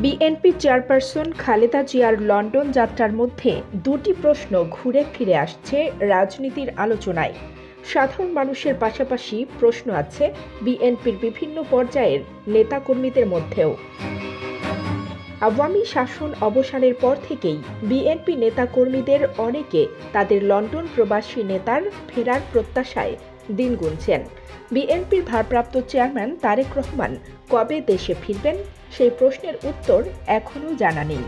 BNP chairperson Khaleda জিয়ার London যাত্রার মধ্যে দুটি প্রশ্ন ঘুরে ফিরে আসছে রাজনীতির আলোচনায়। সাধারণ মানুষের পাশাপাশি প্রশ্ন আছে বিএনপির বিভিন্ন পর্যায়ের নেতাকর্মীদের মধ্যেও। আওয়ামী শাসন অবসানের পর থেকেই বিএনপি নেতাকর্মীদের অনেকে তাদের লন্ডন প্রবাসী নেতার ফেরার প্রত্যাশায় দিন গুনছেন। বিএনপির ভারপ্রাপ্ত চেয়ারম্যান তারেক রহমান কবে দেশে ফিরবেন সেই প্রশ্নের উত্তর এখনও জানা নেই।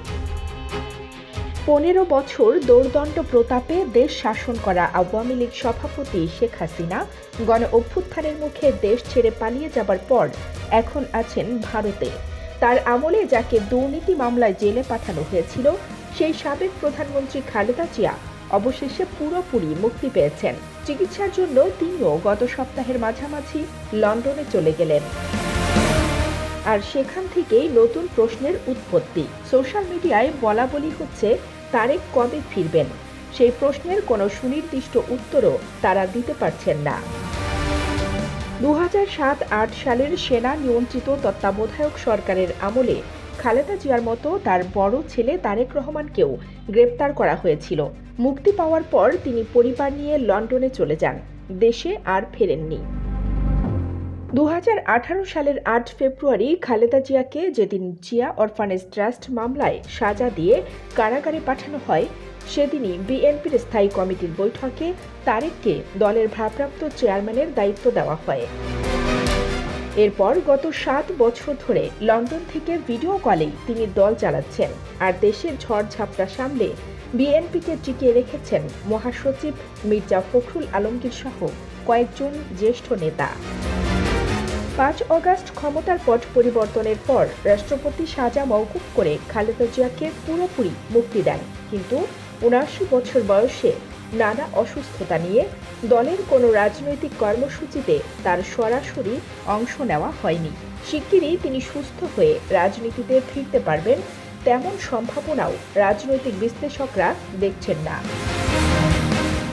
15 বছর দৌর্দণ্ড প্রতাপে দেশ শাসন করা আওয়ামী লীগ সভাপতি শেখ হাসিনা গণ অভ্যুত্থানের মুখে দেশ ছেড়ে পালিয়ে যাবার পর এখন আছেন ভারতে। তার আমলে যাকে দুর্নীতি মামলায় জেলে পাঠানো হয়েছিল সেই সাবেক প্রধানমন্ত্রী খালেদা জিয়া অবশেষে পুরোপুরি মুক্তি পেয়েছেন। চিকিৎসার জন্য তিনিও গত সপ্তাহের মাঝামাঝি লন্ডনে চলে গেলেন। আর সেখান থেকেই নতুন প্রশ্নের উৎপত্তি। সোশ্যাল মিডিয়ায় বলাবলি হচ্ছে তারেক কবে ফিরবেন, সেই প্রশ্নের কোনো সুনির্দিষ্ট উত্তরও তারা দিতে পারছেন না। 2007-8 সালের সেনা নিয়ন্ত্রিত তত্ত্বাবধায়ক সরকারের আমলে খালেদা জিয়ার মতো তার বড় ছেলে তারেক রহমানকেও গ্রেপ্তার করা হয়েছিল। মুক্তি পাওয়ার পর তিনি পরিবার নিয়ে লন্ডনে চলে যান, দেশে আর ফেরেননি। 2018 সালের 8 ফেব্রুয়ারি খালেদা জিয়াকে যেদিন জিয়া অরফানেজ ট্রাস্ট মামলায় সাজা দিয়ে কারাগারে পাঠানো হয়, সেদিনই বিএনপির স্থায়ী কমিটির বৈঠকে তারেককে দলের ভারপ্রাপ্ত চেয়ারম্যানের দায়িত্ব দেওয়া হয়। এরপর গত 7 বছর ধরে লন্ডন থেকে ভিডিও কলেই তিনি দল চালাচ্ছেন, আর দেশের ঝড়ঝাপটা সামলে বিএনপিকে টিকিয়ে রেখেছেন মহাসচিব মির্জা ফখরুল আলমগীর সহ কয়েকজন জ্যেষ্ঠ নেতা। 5 অগাস্ট ক্ষমতার পট পরিবর্তনের পর রাষ্ট্রপতি সাজা মওকুফ করে খালেদা জিয়াকে পুরোপুরি মুক্তি দেন, কিন্তু 79 বছর বয়সে নানা অসুস্থতা নিয়ে দলের কোনো রাজনৈতিক কর্মসূচিতে তার সরাসরি অংশ নেওয়া হয়নি। শিগগিরই তিনি সুস্থ হয়ে রাজনীতিতে ফিরতে পারবেন তেমন সম্ভাবনাও রাজনৈতিক বিশ্লেষকরা দেখছেন না।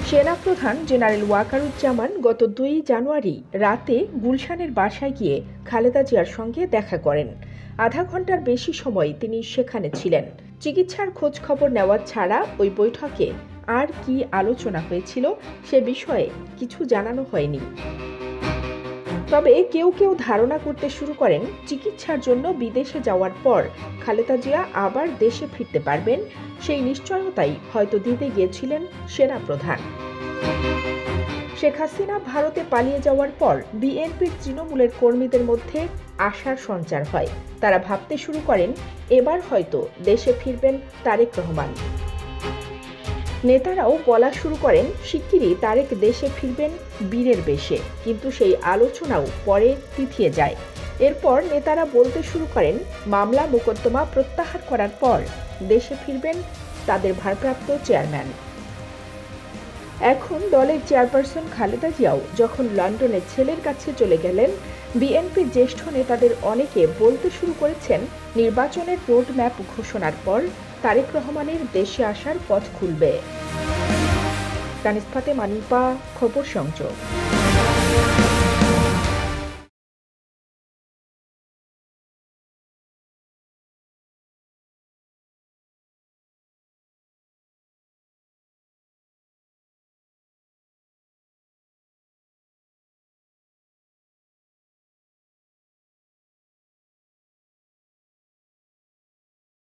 সেনাপ্রধান জেনারেল ওয়াকারুজ্জামান গত 2 জানুয়ারি রাতে গুলশানের বাসায় গিয়ে খালেদা জিয়ার সঙ্গে দেখা করেন। আধা ঘন্টার বেশি সময় তিনি সেখানে ছিলেন। চিকিৎসার খোঁজ খবর নেওয়া ছাড়া ওই বৈঠকে আর কি আলোচনা হয়েছিল সে বিষয়ে কিছু জানানো হয়নি। তবে কেউ কেউ ধারণা করতে শুরু করেন চিকিৎসার জন্য বিদেশে যাওয়ার পর খালেদা জিয়া আবার দেশে ফিরতে পারবেন, সেই নিশ্চয়তাই হয়তো দিতে গিয়েছিলেন সেনাপ্রধান। শেখ হাসিনা ভারতে পালিয়ে যাওয়ার পর বিএনপির তৃণমূলের কর্মীদের মধ্যে আশার সঞ্চার হয়। তারা ভাবতে শুরু করেন এবার হয়তো দেশে ফিরবেন তারেক রহমান। নেতারাও বলা শুরু করেন শিগগিরই তারেক দেশে ফিরবেন বীরের বেশে, কিন্তু সেই আলোচনাও পরে পিছিয়ে যায়। এরপর নেতারা বলতে শুরু করেন মামলা মোকদ্দমা প্রত্যাহার করার পর দেশে ফিরবেন তাদের ভারপ্রাপ্ত চেয়ারম্যান। এখন দলের চেয়ারপারসন খালেদা জিয়াও যখন লন্ডনে ছেলের কাছে চলে গেলেন, বিএনপির জ্যেষ্ঠ নেতাদের অনেকে বলতে শুরু করেছেন নির্বাচনের রোডম্যাপ ঘোষণার পর তারেক রহমানের দেশে আসার পথ খুলবে। কানিজ ফাতেমা নিপা, খবর সংযোগ।